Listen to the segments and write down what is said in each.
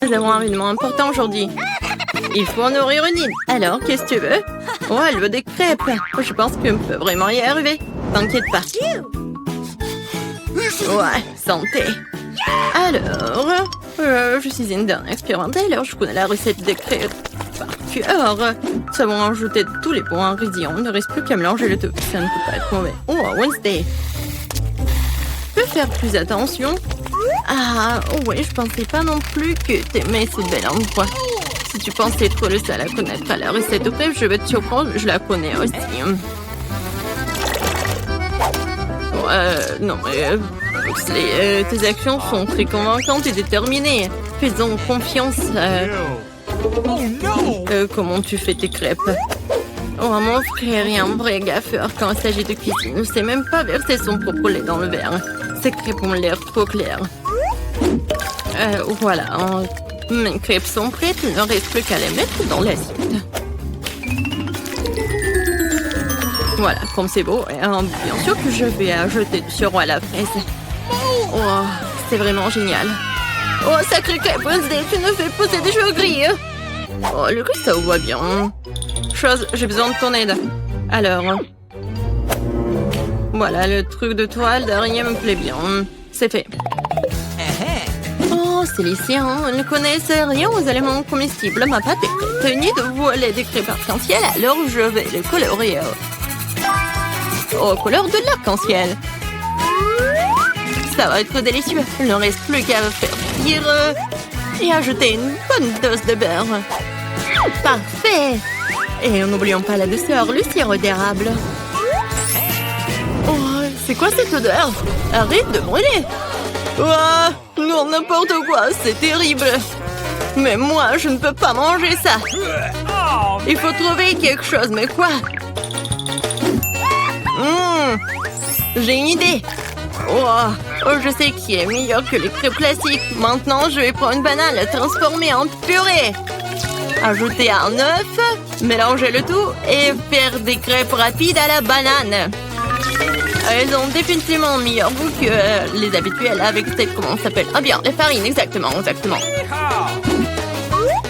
Nous avons un événement important aujourd'hui. Il faut nourrir une île. Alors, qu'est-ce que tu veux? Oh, elle veut des crêpes. Je pense qu'on peut vraiment y arriver. T'inquiète pas. Ouais, santé. Alors, je suis une dernière expérimentée, alors je connais la recette des crêpes par cœur. Nous avons ajouté tous les bons ingrédients. Il ne reste plus qu'à mélanger le tout. Ça ne peut pas être mauvais. Oh, Wednesday. Tu peux faire plus attention? Ah, oui, je pensais pas non plus que t'aimais ce bel endroit. Si tu pensais trop le seul à connaître la recette de crêpes, je vais te surprendre, je la connais aussi. Non, mais tes actions sont très convaincantes et déterminées. Fais-en confiance. Comment tu fais tes crêpes? Oh, mon frère est un vrai gaffeur quand il s'agit de cuisine. Il ne sait même pas verser son propre lait dans le verre. Ces crêpes ont l'air trop claires. Voilà. Mes crêpes sont prêtes. Il ne reste plus qu'à les mettre dans l'assiette. Voilà, comme c'est beau. Bien sûr que je vais ajouter du sirop à la fraise. Oh, c'est vraiment génial. Oh, sacré crêpe, Wednesday, tu ne fais pousser des cheveux gris. Oh, le riz, ça va bien. Chose, j'ai besoin de ton aide. Alors, voilà, le truc de toile derrière me plaît bien. C'est fait. Oh, c'est lycéen, ils ne connaissent rien aux éléments comestibles. Ma pâte est prête. Ni de voiler des crêpes arc-en-ciel, alors je vais les colorer. Aux couleurs de l'arc-en-ciel. Ça va être délicieux. Il ne reste plus qu'à faire cuire et ajouter une bonne dose de beurre. Parfait. Et n'oublions pas la douceur, le sirop d'érable. Oh, c'est quoi cette odeur? Arrête de brûler. Oh, non, n'importe quoi, c'est terrible. Mais moi, je ne peux pas manger ça. Il faut trouver quelque chose, mais quoi? J'ai une idée. Oh, je sais qui est meilleur que les crêpes classiques. Maintenant, je vais prendre une banane, la transformer en purée. Ajouter un œuf, mélanger le tout et faire des crêpes rapides à la banane. Elles ont définitivement meilleur goût que les habituelles avec cette, comment ça s'appelle? Ah bien, les farines, exactement.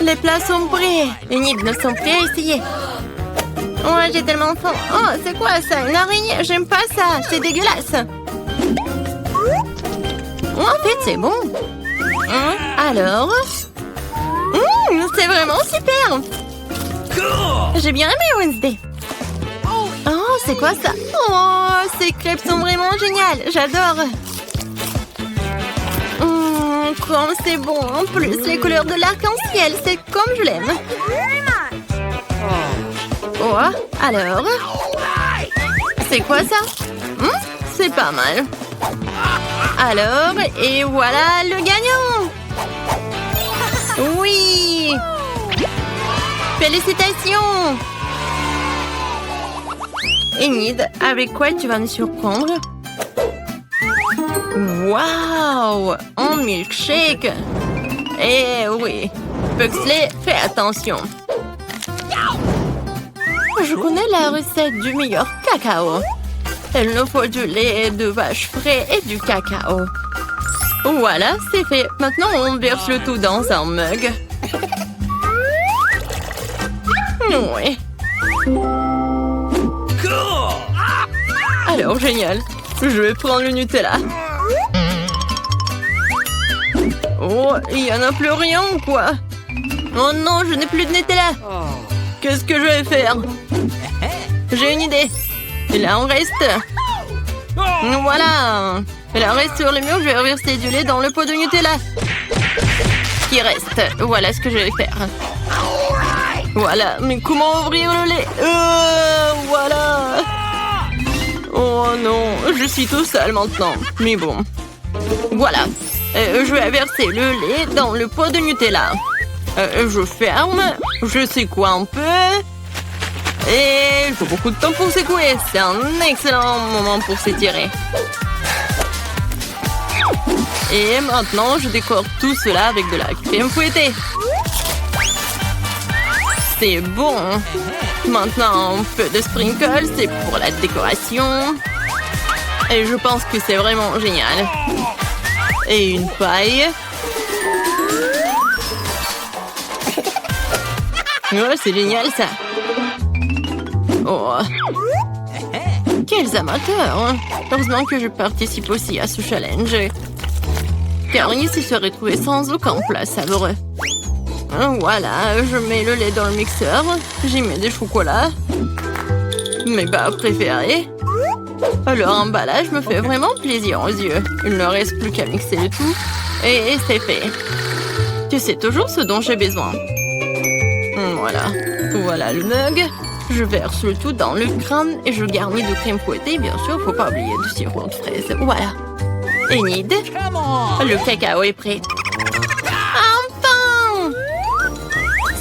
Les plats sont prêts. Les nids ne sont prêts à essayer. Ouais, j'ai tellement faim. Oh, c'est quoi ça? Une araignée? J'aime pas ça. C'est dégueulasse. En fait, c'est bon. Alors? C'est vraiment super. J'ai bien aimé Wednesday. Oh, c'est quoi ça? Oh, ces crêpes sont vraiment géniales. J'adore. Comme c'est bon. En plus, les couleurs de l'arc-en-ciel, c'est comme je l'aime. Oh, alors? C'est quoi ça? C'est pas mal. Alors, et voilà le gagnant! Oui! Félicitations! Enid, avec quoi tu vas nous surprendre? Waouh! Un milkshake! Eh oui! Pugsley, fais attention! Je connais la recette du meilleur cacao. Il nous faut du lait de vache frais et du cacao. Voilà, c'est fait. Maintenant, on verse le tout dans un mug. Oui. Alors, génial. Je vais prendre le Nutella. Oh, il n'y en a plus rien ou quoi? Oh non, je n'ai plus de Nutella. Qu'est-ce que je vais faire? J'ai une idée. Il en reste. Voilà. Il en reste sur le mur. Je vais verser du lait dans le pot de Nutella. Qui reste. Voilà ce que je vais faire. Voilà. Mais comment ouvrir le lait? Voilà. Oh non. Je suis tout seul maintenant. Mais bon. Voilà. Je vais verser le lait dans le pot de Nutella. Je ferme. Je secoue un peu. Et il faut beaucoup de temps pour secouer. C'est un excellent moment pour s'étirer. Et maintenant, je décore tout cela avec de la crème fouettée. C'est bon. Maintenant, un peu de sprinkles, c'est pour la décoration. Et je pense que c'est vraiment génial. Et une paille. Ouais, c'est génial ça. Oh. Quels amateurs. Heureusement que je participe aussi à ce challenge. Car il se serait trouvé sans aucun plat savoureux. Voilà, je mets le lait dans le mixeur. J'y mets des chocolats. Mes barres préférées. Leur emballage me fait vraiment plaisir aux yeux. Il ne reste plus qu'à mixer le tout. Et c'est fait. Tu sais toujours ce dont j'ai besoin. Voilà. Voilà le mug. Je verse le tout dans le crâne et je garnis de crème fouettée. Bien sûr, faut pas oublier du sirop de fraise. Voilà. Enid, le cacao est prêt. Enfin!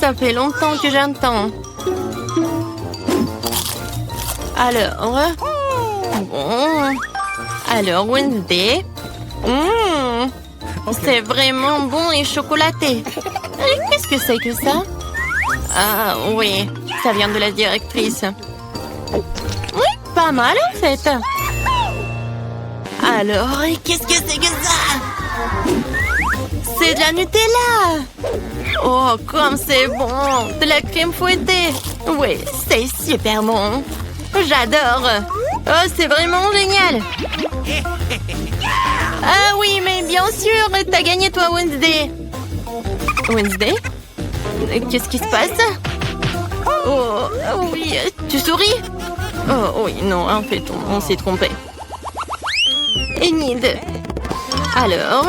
Ça fait longtemps que j'entends. Alors... Bon... Alors, Wednesday... C'est vraiment bon et chocolaté. Qu'est-ce que c'est que ça? Ah, oui. Ça vient de la directrice. Oui, pas mal en fait. Alors, qu'est-ce que c'est que ça? C'est de la Nutella. Oh, comme c'est bon. De la crème fouettée. Oui, c'est super bon. J'adore. Oh, c'est vraiment génial. Ah oui, mais bien sûr, t'as gagné toi, Wednesday. Wednesday? Qu'est-ce qui se passe? Oh, oui, tu souris? Oh, oui, non, en fait, on s'est trompé. Enid. Alors,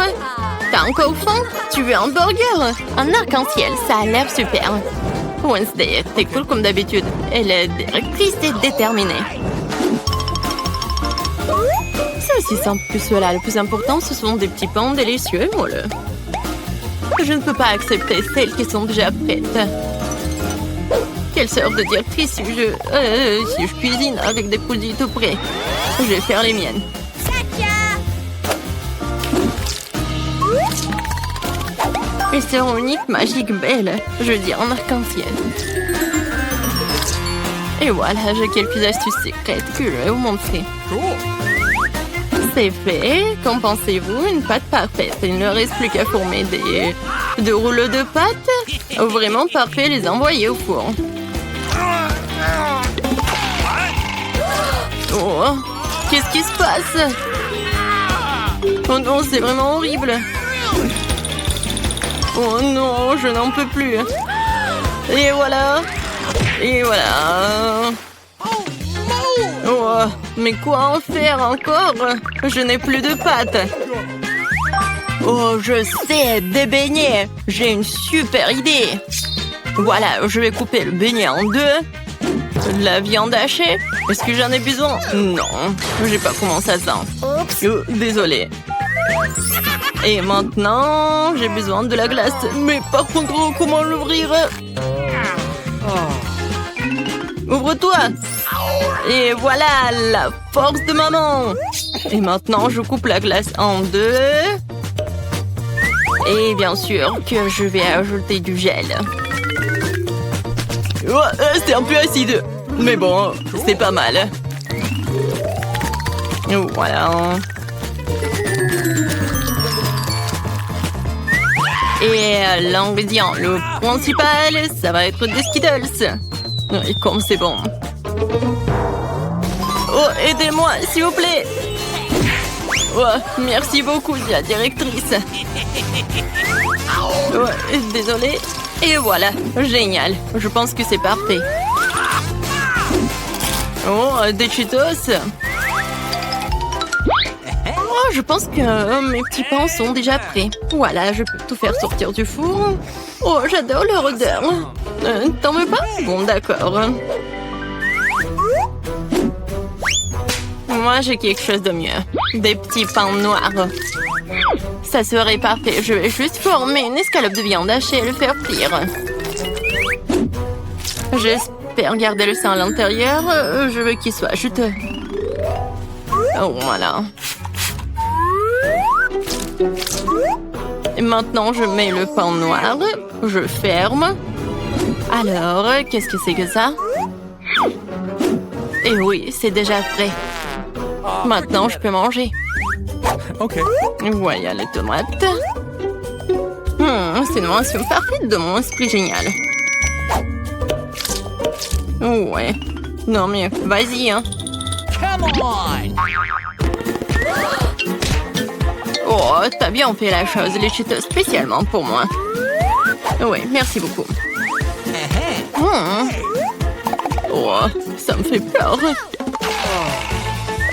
t'as encore faim? Tu veux un burger? Un arc-en-ciel, ça a l'air super. Wednesday, t'es cool comme d'habitude. Et la directrice est déterminée. C'est aussi simple que cela. Le plus important, ce sont des petits pains délicieux, voilà. Je ne peux pas accepter celles qui sont déjà prêtes. Quelle sorte de directrice si je cuisine avec des produits tout prêts? Je vais faire les miennes. Elles seront uniques, magiques, belles. Je veux dire en arc-en-ciel. Et voilà, j'ai quelques astuces secrètes que je vais vous montrer. C'est fait. Qu'en pensez-vous? Une pâte parfaite. Il ne reste plus qu'à former des rouleaux de pâte. Vraiment parfait, les envoyer au four. Oh, qu'est-ce qui se passe? Oh non, c'est vraiment horrible. Oh non, je n'en peux plus. Et voilà. Et voilà. Oh, mais quoi en faire encore? Je n'ai plus de pâte. Oh, je sais, des beignets. J'ai une super idée. Voilà, je vais couper le beignet en deux. De la viande hachée. Est-ce que j'en ai besoin? Non, je sais pas comment ça sent. Oh, désolée. Et maintenant, j'ai besoin de la glace. Mais par contre, comment l'ouvrir? Ouvre-toi! Et voilà, la force de maman! Et maintenant, je coupe la glace en deux. Et bien sûr que je vais ajouter du gel. Oh, c'est un peu acide. Mais bon, c'est pas mal. Voilà. Et l'ingrédient, le principal, ça va être des Skittles. Et comme c'est bon. Oh, aidez-moi, s'il vous plaît. Oh, merci beaucoup, la directrice. Oh, désolée. Et voilà, génial. Je pense que c'est parfait. Oh, des Cheetos. Oh, je pense que mes petits pains sont déjà prêts. Voilà, je peux tout faire sortir du four. Oh, j'adore leur odeur. T'en veux pas? Bon, d'accord. Moi, j'ai quelque chose de mieux. Des petits pains noirs. Ça serait parfait. Je vais juste former une escalope de viande hachée et le faire frire. J'espère garder le sein à l'intérieur. Je veux qu'il soit juteux. Oh, voilà. Et maintenant, je mets le pain noir. Je ferme. Alors, qu'est-ce que c'est que ça? Et oui, c'est déjà prêt. Maintenant, je peux manger. Ok. Voilà les tomates. C'est une mention parfaite de mon esprit génial. Ouais. Non mais vas-y, hein. Come on! Oh, t'as bien fait la chose, les Cheetos spécialement pour moi. Oui, merci beaucoup. Oh, ça me fait peur.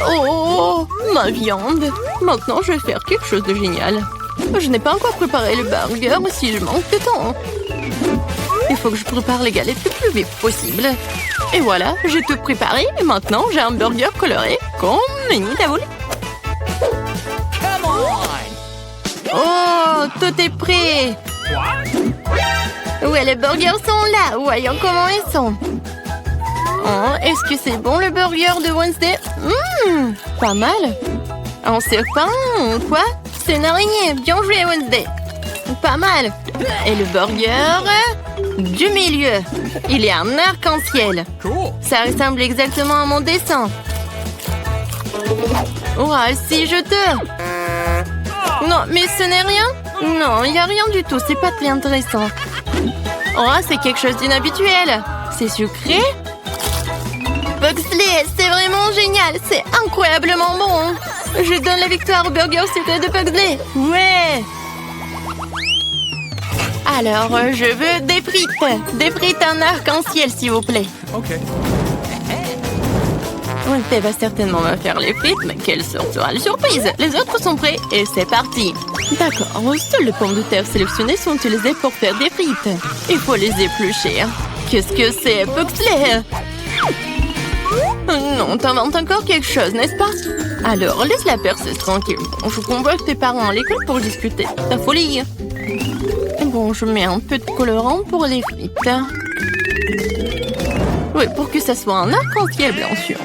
Oh, ma viande. Maintenant, je vais faire quelque chose de génial. Je n'ai pas encore préparé le burger si je manque de temps. Il faut que je prépare les galettes le plus vite possible. Et voilà, j'ai tout préparé et maintenant j'ai un burger coloré comme une taboule. Oh, tout est prêt. Ouais, les burgers sont là. Voyons comment ils sont. Oh, est-ce que c'est bon le burger de Wednesday? Pas mal. Un serpent ou quoi? C'est une araignée. Bien joué, Wednesday. Pas mal. Et le burger du milieu. Il y a un arc-en-ciel. Ça ressemble exactement à mon dessin. Oh, c'est juteux. Non, mais ce n'est rien. Non, il n'y a rien du tout. C'est pas très intéressant. Oh, c'est quelque chose d'inhabituel. C'est sucré. Pugsley, c'est vraiment génial. C'est incroyablement bon. Je donne la victoire au burger secret de Pugsley. Ouais. Alors, je veux des frites. Des frites en arc-en-ciel, s'il vous plaît. OK. Wednesday va certainement me faire les frites, mais quelle sera la surprise? Les autres sont prêts et c'est parti. D'accord, seules les pommes de terre sélectionnées sont utilisées pour faire des frites. Il faut les éplucher. Qu'est-ce que c'est, Pugsley? Non, t'inventes encore quelque chose, n'est-ce pas? Alors, laisse la perceuse tranquille. Je convoque tes parents à l'école pour discuter. Ta folie. Bon, je mets un peu de colorant pour les frites. Oui, pour que ça soit un arc-en-ciel, bien sûr.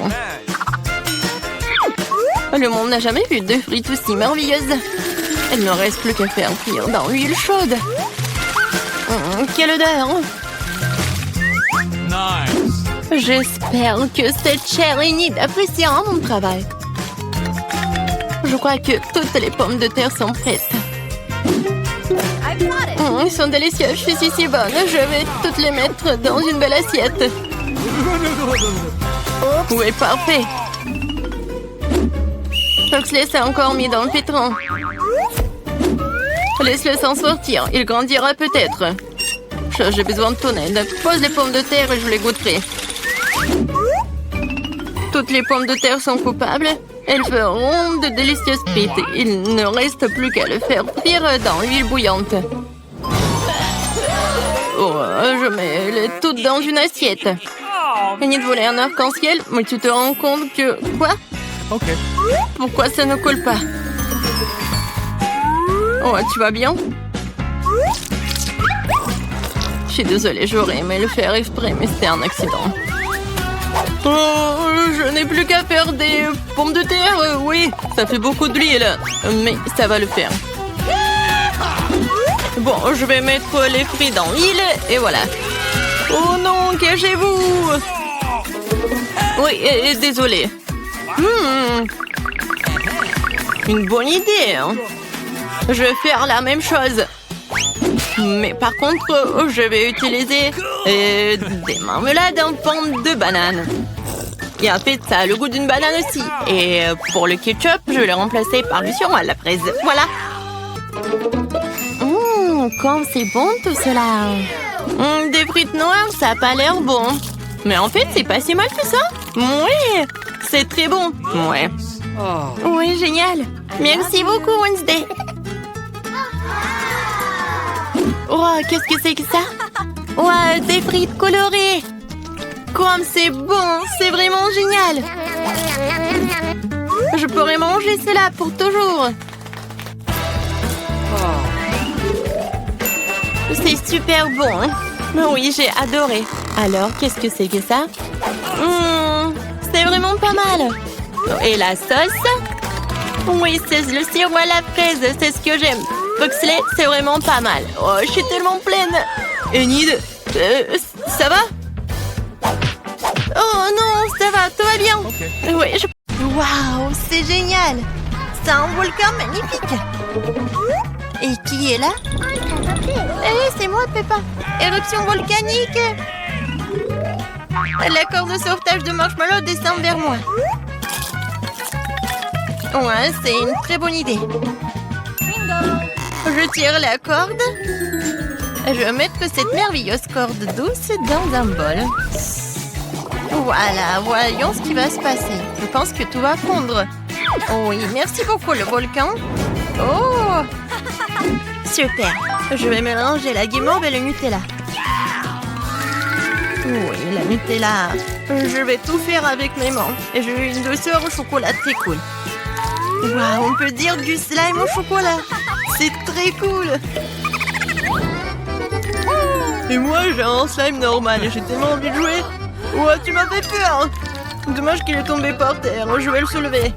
Le monde n'a jamais vu de frites aussi merveilleuses. Il ne reste plus qu'à faire cuire dans l'huile chaude. Quelle odeur! Nice. J'espère que cette chère Enid appréciera mon travail. Je crois que toutes les pommes de terre sont prêtes. Elles sont délicieuses, je suis si bonne. Je vais toutes les mettre dans une belle assiette. Oui, parfait. Pugsley s'est encore mis dans le pétrin. Laisse-le s'en sortir, il grandira peut-être. J'ai besoin de ton aide. Pose les pommes de terre et je les goûterai. Toutes les pommes de terre sont coupables. Elles feront de délicieuses frites. Il ne reste plus qu'à le faire frire dans l'huile bouillante. Oh, je mets les toutes dans une assiette. Enid voulait un arc-en-ciel, mais tu te rends compte que... Quoi? OK. Pourquoi ça ne colle pas? Oh, tu vas bien? Je suis désolée, j'aurais aimé le faire exprès, mais c'était un accident. Oh, je n'ai plus qu'à faire des pommes de terre. Oui, ça fait beaucoup d'huile, mais ça va le faire. Bon, je vais mettre les frites dans l'huile et voilà. Oh non, cachez-vous! Oui, désolée. Une bonne idée, hein? Je vais faire la même chose. Mais par contre, je vais utiliser des marmelades en forme de banane. Et en fait, ça a le goût d'une banane aussi. Et pour le ketchup, je vais le remplacer par du sirop à la fraise. Voilà. Comme c'est bon tout cela. Des frites noires, ça n'a pas l'air bon. Mais en fait, c'est pas si mal que ça. Oui, c'est très bon. Ouais. Oui, génial. Merci beaucoup, Wednesday. Oh, qu'est-ce que c'est que ça? Ouais, des frites colorées. Comme c'est bon, c'est vraiment génial. Je pourrais manger cela pour toujours. C'est super bon. Oui, j'ai adoré. Alors, qu'est-ce que c'est que ça? C'est vraiment pas mal. Et la sauce? Oui, c'est le sirop à la fraise. C'est ce que j'aime. Pugsley, c'est vraiment pas mal. Oh, je suis tellement pleine. Enid, ça va? Oh non, ça va, tout va bien. Okay. Oui, Waouh, c'est génial. C'est un volcan magnifique. Et qui est là? C'est moi, Peppa. Éruption volcanique. La corde de sauvetage de marshmallow descend vers moi. Ouais, c'est une très bonne idée. Je tire la corde. Je vais mettre cette merveilleuse corde douce dans un bol. Voilà, voyons ce qui va se passer. Je pense que tout va fondre. Oui, merci beaucoup le volcan. Oh! Super. Je vais mélanger la guimauve et le Nutella. Oui, la Nutella. Je vais tout faire avec mes mains. Et j'ai une douceur au chocolat très cool. Waouh, on peut dire du slime au chocolat. C'est très cool. Et moi, j'ai un slime normal et j'ai tellement envie de jouer. Ouais, tu m'as fait peur. Dommage qu'il est tombé par terre. Je vais le soulever.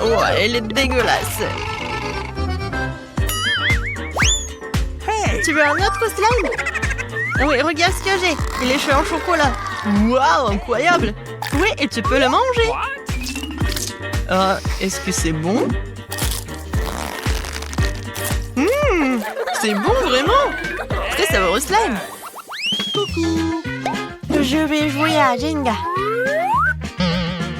Ouais, il est dégueulasse. Hey, tu veux un autre slime? Oui, regarde ce que j'ai. Il est chaud en chocolat. Waouh, incroyable. Oui, et tu peux le manger. Est-ce que c'est bon? C'est bon, vraiment. Très savoureux slime. Coucou. Je vais jouer à Jenga.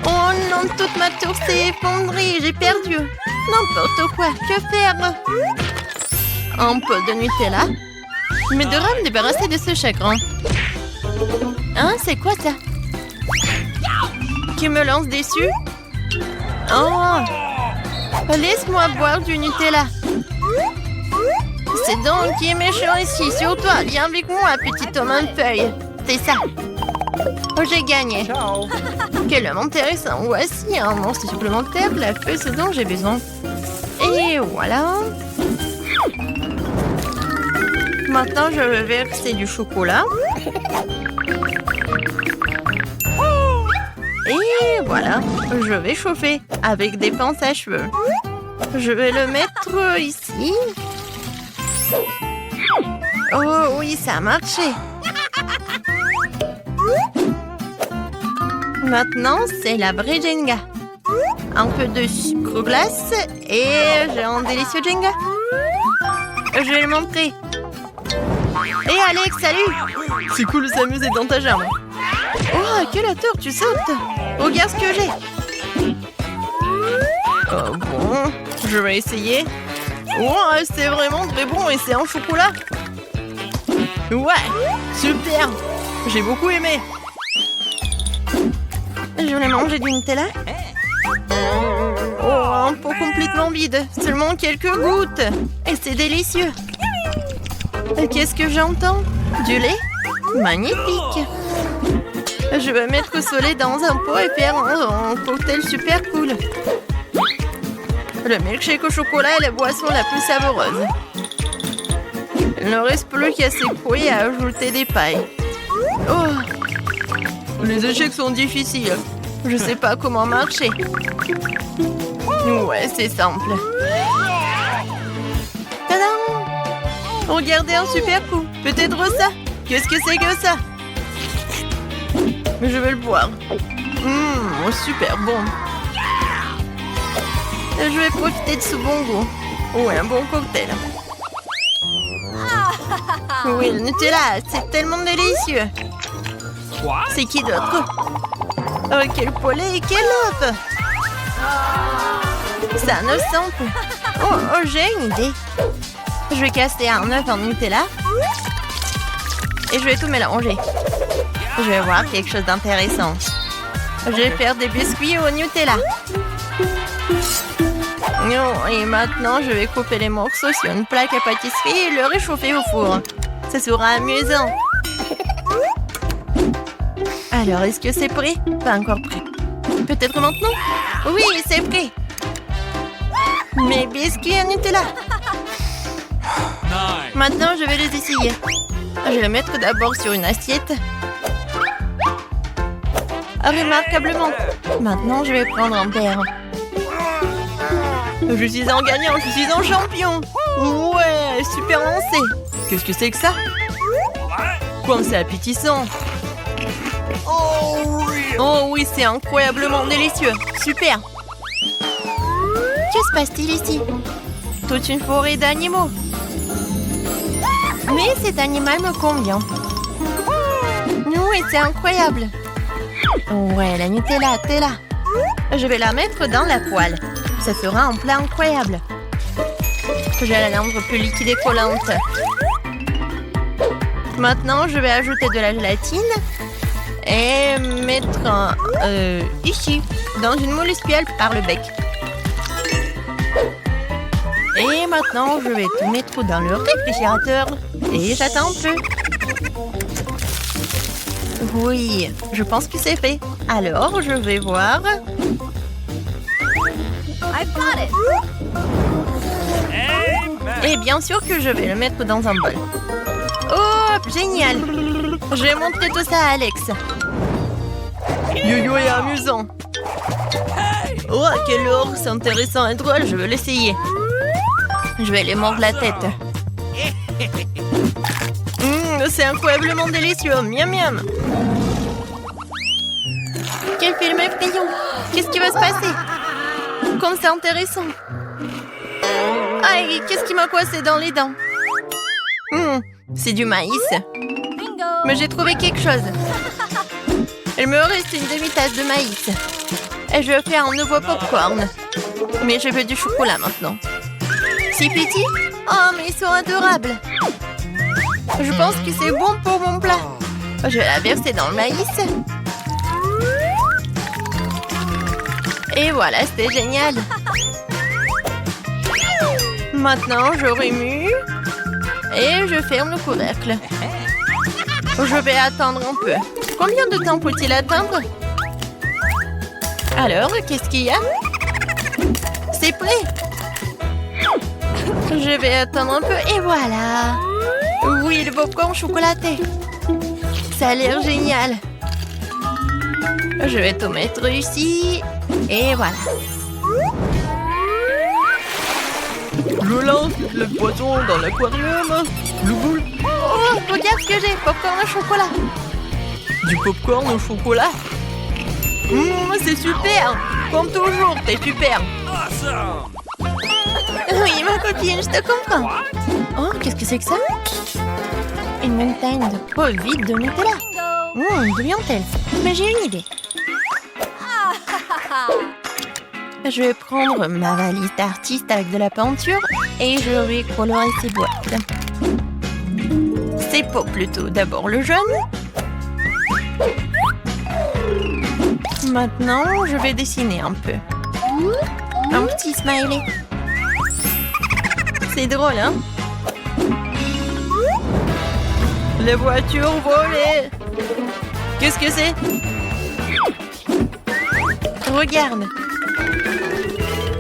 Oh non, toute ma tour s'est effondrée. J'ai perdu. N'importe quoi. Que faire? Un peu de Nutella. Mais devrais me débarrasser de ce chagrin. Hein, c'est quoi ça? Qui me lance dessus? Oh! Laisse-moi boire du Nutella. C'est donc qui est méchant ici. Sur toi, viens avec moi, petit homme en feuille. C'est ça. Oh, j'ai gagné. Ciao. Quel homme intéressant. Voici un monstre supplémentaire, la feuille, ce dont j'ai besoin. Et voilà. Maintenant, je vais verser du chocolat. Et voilà, je vais chauffer avec des pinces à cheveux. Je vais le mettre ici. Oh oui, ça a marché. Maintenant, c'est la vraie Jenga. Un peu de sucre glace et j'ai un délicieux Jenga. Je vais le montrer. Hé Alex, salut! C'est cool de s'amuser dans ta jambe. Oh, quelle hauteur tu sautes! Regarde ce que j'ai! Oh bon, je vais essayer. Oh, c'est vraiment très bon et c'est en chocolat. Ouais, super! J'ai beaucoup aimé. Je voulais manger du Nutella. Oh, un pot complètement vide. Seulement quelques gouttes. Et c'est délicieux. Qu'est-ce que j'entends? Du lait? Magnifique! Je vais mettre au soleil dans un pot et faire un cocktail super cool. Le milkshake au chocolat est la boisson la plus savoureuse. Il ne reste plus qu'à ces fruits et à ajouter des pailles. Oh! Les échecs sont difficiles. Je sais pas comment marcher. Ouais, c'est simple. Tadam! Regardez un super coup. Peut-être ça. Qu'est-ce que c'est que ça? Mais je vais le boire. Super bon. Je vais profiter de ce bon goût. Ouais, un bon cocktail. Oui, le Nutella, c'est tellement délicieux. C'est qui d'autre? Oh, quel poulet et quel œuf! C'est un œuf simple. Oh, j'ai une idée. Je vais casser un œuf en Nutella. Et je vais tout mélanger. Je vais voir quelque chose d'intéressant. Je vais faire des biscuits au Nutella. Oh, et maintenant, je vais couper les morceaux sur une plaque à pâtisserie et le réchauffer au four. Ça sera amusant. Alors, est-ce que c'est prêt? Pas encore prêt. Peut-être maintenant? Oui, c'est prêt. Mes biscuits à Nutella. Maintenant, je vais les essayer. Je vais les mettre d'abord sur une assiette. Remarquablement. Maintenant, je vais prendre un verre. Je suis un gagnant, je suis un champion. Ouais, super lancé. Qu'est-ce que c'est que ça? Comme c'est appétissant. Oh oui, c'est incroyablement délicieux. Super. Que se passe-t-il ici? Toute une forêt d'animaux. Mais cet animal me convient. Oui, c'est incroyable. Ouais, la Nutella, t'es là. Je vais la mettre dans la poêle. Ça fera un plat incroyable. Je vais la rendre plus liquide et collante. Maintenant, je vais ajouter de la gélatine et mettre ici, dans une moule spéciale par le bec. Et maintenant, je vais tout mettre dans le réfrigérateur et j'attends un peu. Oui, je pense que c'est fait. Alors, je vais voir. Et bien sûr que je vais le mettre dans un bol. Oh, génial! Je vais montrer tout ça à Alex. Yo-yo est amusant. Oh, quel or! C'est intéressant et drôle, je veux l'essayer. Je vais les mordre la tête. C'est incroyablement délicieux. Miam miam. Quel film effrayant! Qu'est-ce qui va se passer? Comme c'est intéressant. Aïe, qu'est-ce qui m'a coincé dans les dents? C'est du maïs. Mais j'ai trouvé quelque chose. Il me reste une demi-tasse de maïs. Et je vais faire un nouveau popcorn. Mais je veux du chocolat maintenant. C'est petit? Oh, mais ils sont adorables. Je pense que c'est bon pour mon plat. Je vais la verser dans le maïs. Et voilà, c'était génial. Maintenant, je remue. Et je ferme le couvercle. Je vais attendre un peu. Combien de temps faut-il attendre? Alors, qu'est-ce qu'il y a? C'est prêt. Je vais attendre un peu et voilà. Oui, le popcorn chocolaté. Ça a l'air génial. Je vais tout mettre ici. Et voilà. Je lance le poisson dans l'aquarium. Le boule. Oh, regarde ce que j'ai. Popcorn au chocolat. Du popcorn au chocolat. C'est super. Comme toujours, t'es super. Oui, ma copine, je te comprends. Oh, qu'est-ce que c'est que ça? Une montagne de peau vide de Nutella. D'où vient-elle? Mais j'ai une idée. Je vais prendre ma valise d'artiste avec de la peinture et je vais colorer ces boîtes. Ces pots plutôt. D'abord le jaune. Maintenant, je vais dessiner un peu. Un petit smiley. C'est drôle, hein? La voiture volée. Qu'est-ce que c'est? Regarde.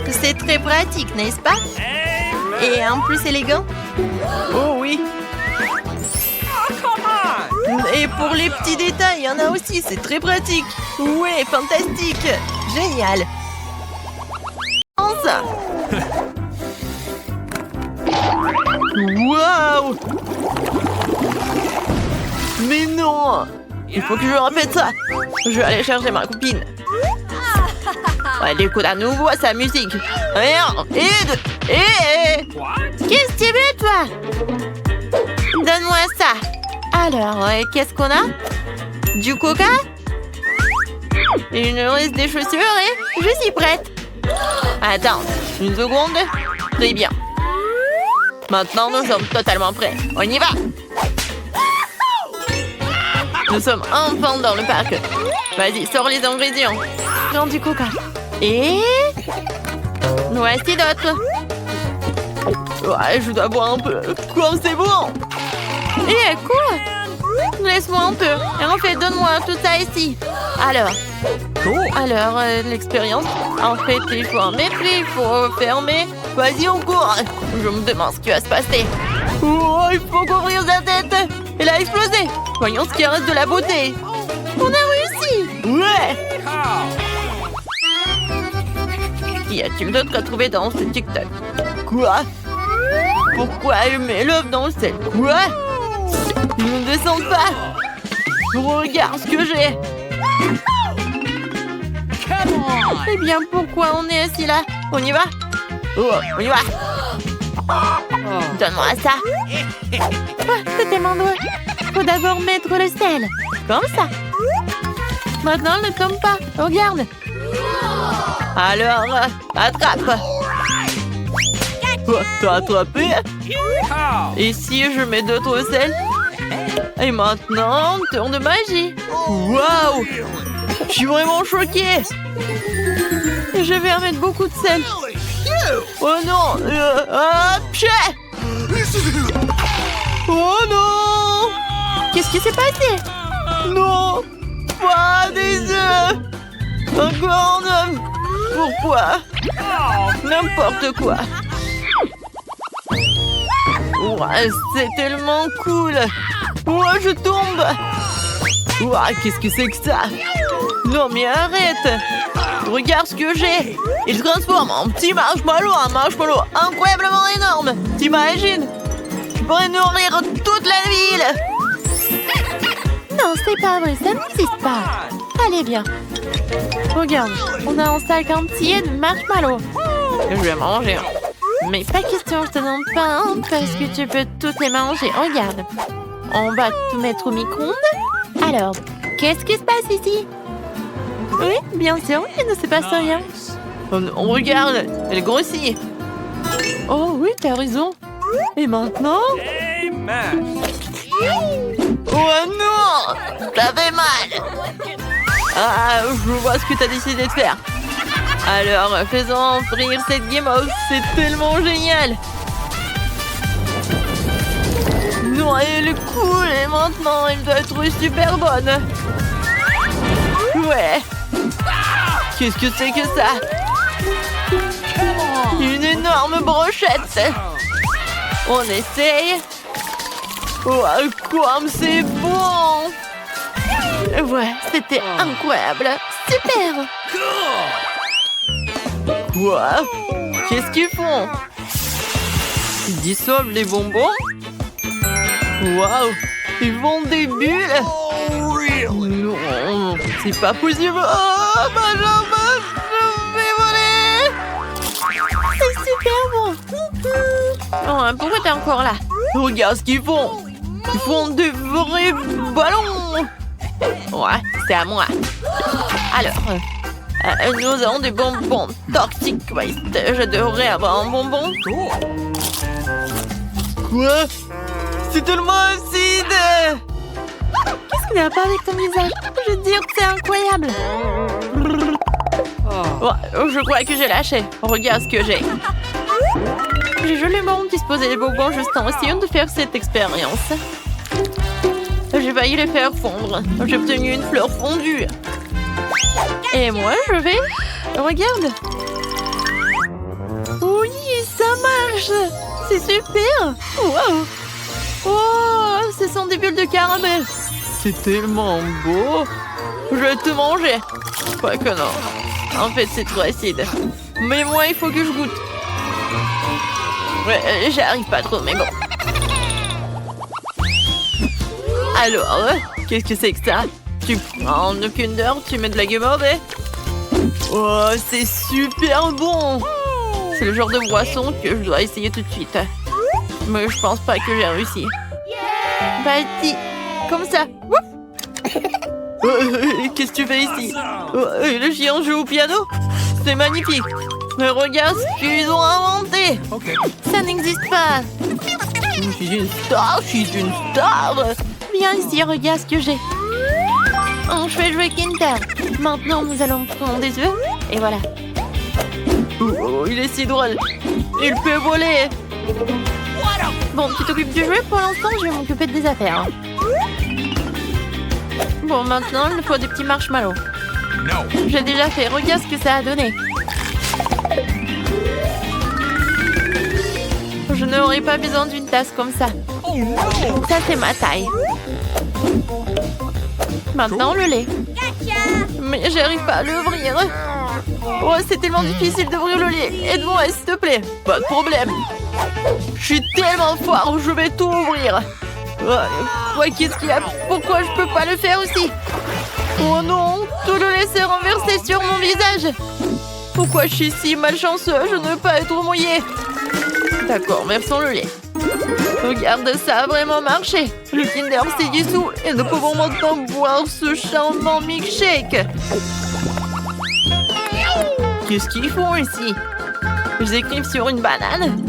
C'est très pratique, n'est-ce pas? Et en plus élégant. Oh oui. Et pour les petits détails, il y en a aussi, c'est très pratique. Ouais, fantastique. Génial. Ça. Waouh! Mais non! Il faut que je répète ça. Je vais aller chercher ma copine. Elle écoute à nouveau sa musique. Qu'est-ce que tu veux, toi? Donne-moi ça. Alors, qu'est-ce qu'on a? Du coca? Il nous reste des chaussures et je suis prête. Attends, une seconde. Très bien. Maintenant, nous sommes totalement prêts. On y va. Nous sommes enfin dans le parc. Vas-y, sors les ingrédients. Prends du coca. Et... voici d'autres. Ouais, je dois boire un peu. Quoi, c'est bon. Et quoi? Laisse-moi un peu. Et en fait, donne-moi tout ça ici. Alors, l'expérience. En fait, il faut en mettre, il faut fermer. Vas-y, on court. Je me demande ce qui va se passer. Oh, il faut couvrir sa tête. Elle a explosé. Voyons ce qui reste de la beauté. On a réussi. Ouais. Qu'y a-t-il d'autre à trouver dans ce TikTok? Quoi? Pourquoi elle met l'œuf dans le sel? Quoi? Ils ne descendent pas. Regarde ce que j'ai. Eh bien, pourquoi on est assis là? On y va? Oh, on y va. Donne-moi ça. C'est tellement drôle. Faut d'abord mettre le sel. Comme ça. Maintenant, ne tombe pas. Regarde. Alors, attrape. T'as attrapé? Et si je mets d'autres sel? Et maintenant, tour de magie. Waouh! Je suis vraiment choquée! Je vais en mettre beaucoup de sel. Oh non! Pché! Oh non! Qu'est-ce qui s'est passé? Non! Pas des œufs! Encore un œuf! Pourquoi? N'importe quoi! Ouais, c'est tellement cool! Ouais, je tombe! Ouais, qu'est-ce que c'est que ça? Non mais arrête! Regarde ce que j'ai! Il se transforme en petit marshmallow, un marshmallow incroyablement énorme! T'imagines? Je pourrais nourrir toute la ville! Non, c'est pas vrai, ça n'existe pas. Allez, bien. Regarde, on a un sac entier de marshmallows. Je vais manger. Mais pas question, je te demande pas un parce que tu peux toutes les manger. Regarde, on va tout mettre au micro-ondes. Alors, qu'est-ce qui se passe ici? Oui, bien sûr, il ne se passe rien. On regarde, elle grossit. Oh oui, t'as raison. Et maintenant? Oh non! Ça fait mal! Ah, je vois ce que t'as décidé de faire. Alors, faisons frire cette guimauve, c'est tellement génial! Non, elle est cool et maintenant elle doit être super bonne! Ouais! Qu'est-ce que c'est que ça? Une énorme brochette! On essaye! Oh, comme c'est bon! Ouais, c'était incroyable. Super! Quoi? Qu'est-ce qu'ils font? Ils dissolvent les bonbons? Waouh! Ils font des bulles? Non, c'est pas possible! Oh, ma jambe! Je vais voler! C'est super bon! Oh, pourquoi t'es encore là? Regarde ce qu'ils font! Ils font des vrais ballons! Ouais, c'est à moi. Alors, nous avons des bonbons Toxic Waste. Je devrais avoir un bonbon. Quoi? C'est tellement acide! Qu'est-ce qu'il n'y a pas avec ton visage? Je veux dire que c'est incroyable. Ouais, je crois que j'ai lâché. Regarde ce que j'ai. J'ai joliment disposé les bonbons juste en essayant de faire cette expérience. J'ai failli les faire fondre. J'ai obtenu une fleur fondue. Et moi, je vais... Regarde. Oui, ça marche. C'est super. Wow. Oh, ce sont des bulles de caramel. C'est tellement beau. Je vais te manger. Quoi que non. En fait, c'est trop acide. Mais moi, il faut que je goûte. Ouais, j'y arrive pas trop, mais bon. Alors, qu'est-ce que c'est que ça? Tu prends une Kinder, tu mets de la guimauve et... Oh, c'est super bon! C'est le genre de boisson que je dois essayer tout de suite. Mais je pense pas que j'ai réussi. Vas-y, comme ça. Qu'est-ce que tu fais ici? Le chien joue au piano? C'est magnifique! Mais regarde ce qu'ils ont inventé! Ça n'existe pas. Je suis une star, je suis une star! Viens ici, regarde ce que j'ai. Je vais jouer Kinder. Maintenant, nous allons prendre des œufs. Et voilà. Oh, il est si drôle! Il peut voler! Bon, tu t'occupes du jeu. Pour l'instant, je vais m'occuper des affaires. Bon, maintenant, il me faut des petits marshmallows. J'ai déjà fait. Regarde ce que ça a donné. Je n'aurais pas besoin d'une tasse comme ça. Ça, c'est ma taille. Maintenant, le lait. Mais j'arrive pas à l'ouvrir. Oh, c'est tellement difficile d'ouvrir le lait. Aide-moi, s'il te plaît. Pas de problème. Je suis tellement fort, je vais tout ouvrir. Ouais, qu'est-ce qu'il y a? Pourquoi je peux pas le faire aussi? Oh non, tout le lait s'est renversé sur mon visage. Pourquoi je suis si malchanceux? Je ne veux pas être mouillée. D'accord, versons le lait. Regarde, ça a vraiment marché. Le Kinder s'est dissous et nous pouvons maintenant boire ce charmant milkshake. Qu'est-ce qu'ils font ici? Ils écrivent sur une banane.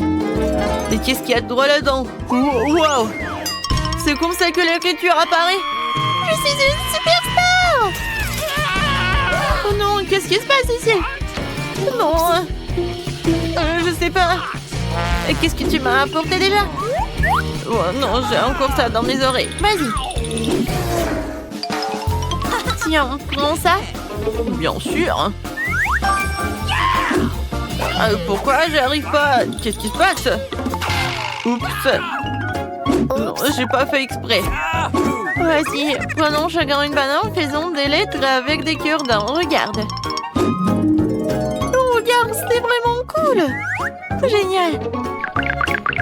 Et qu'est-ce qu'il y a de drôle là-dedans? Wow! C'est comme ça que l'écriture apparaît. Je suis une superstar! Oh non, qu'est-ce qui se passe ici? Non, je sais pas. Qu'est-ce que tu m'as apporté déjà? Oh non, j'ai encore ça dans mes oreilles. Vas-y. Tiens, prends ça. Bien sûr. Pourquoi j'arrive pas? Qu'est-ce qui se passe? Oups. Non, j'ai pas fait exprès. Voici, prenons chacun une banane, faisons des lettres avec des cœurs dedans. Regarde. Oh, regarde, c'était vraiment cool. Génial.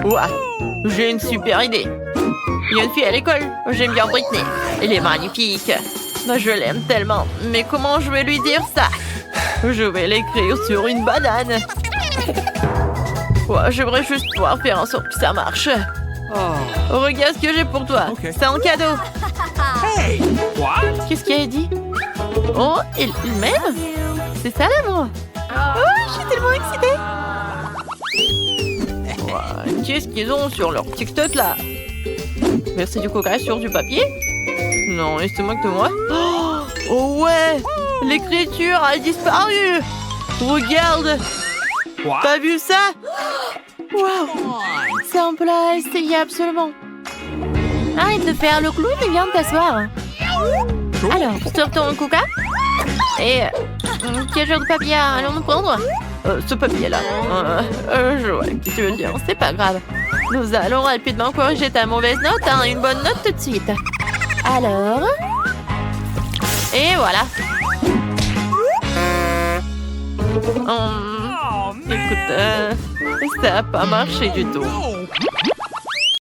Ouah, j'ai une super idée. Il y a une fille à l'école. J'aime bien Britney. Elle est magnifique. Je l'aime tellement. Mais comment je vais lui dire ça? Je vais l'écrire sur une banane. Ouais, j'aimerais juste pouvoir faire en sorte que ça marche. Oh, regarde ce que j'ai pour toi. Okay. C'est un cadeau. Hey! What? Qu'est-ce qu'elle a dit? Oh, il m'aime? C'est ça l'amour? Oh, je suis tellement excitée. Ouais, qu'est-ce qu'ils ont sur leur petite tête là? Verser du coca sur du papier? Non, ils se moquent de moi. Oh ouais! L'écriture a disparu! Regarde! What? T'as vu ça? Waouh! C'est un plat à essayer absolument. Arrête de faire le clown et viens t'asseoir. Alors, sors ton coca. Et quel genre de papier allons-nous prendre? Ce papier-là. Je vois ce que tu veux dire. C'est pas grave. Nous allons rapidement corriger ta mauvaise note à une bonne note tout de suite. Alors... Et voilà. Oh, man. Écoute, ça n'a pas marché du tout.